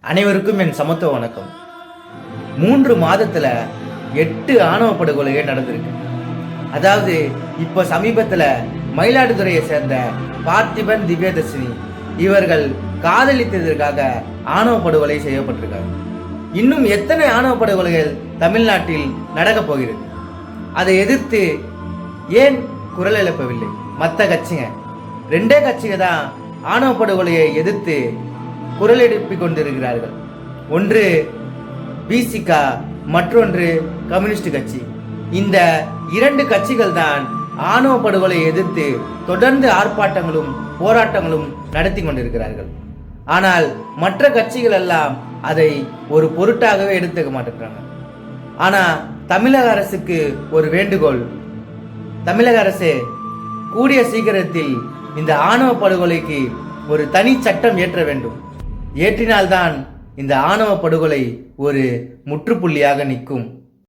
அனைவருக்கும் என் சமத்துவ வணக்கம். 3 மாதத்துல 8 ஆணவ படுகொலைகள் நடந்திருக்கு. அதாவது இப்ப சமீபத்துல மயிலாடுதுறையை சேர்ந்த பார்த்திபன், திவ்யதர்ஷினி இவர்கள் காதலித்ததற்காக ஆணவ படுகொலை செய்யப்பட்டிருக்காங்க. இன்னும் எத்தனை ஆணவ படுகொலைகள் தமிழ்நாட்டில் நடக்கப் போகிறது? அதை எதிர்த்து ஏன் குரல் எழுப்பவில்லை மற்ற கட்சிங்க? 2 கட்சிங்க தான் ஆணவ படுகொலையை எதிர்த்து குரல் எழுப்பிக் கொண்டிருக்கிறார்கள். ஒன்று பிசிக, மற்றொன்று கம்யூனிஸ்ட் கட்சி. இந்த 2 கட்சிகள் தான் ஆணவ படுகொலையை எதிர்த்து தொடர்ந்து ஆர்ப்பாட்டங்களும் போராட்டங்களும் நடத்தி கொண்டிருக்கிறார்கள். ஆனால் மற்ற கட்சிகள் எல்லாம் அதை ஒரு பொருட்டாகவே எடுத்துக்க மாட்டேங்கிறாங்க. ஆனா தமிழக அரசுக்கு ஒரு வேண்டுகோள். தமிழக அரசு கூடிய சீக்கிரத்தில் இந்த ஆணவ படுகொலைக்கு ஒரு தனி சட்டம் இயற்ற வேண்டும். ஏற்றினால்தான் இந்த ஆணவ படுகொலை ஒரு முற்றுப்புள்ளியாக நிற்கும்.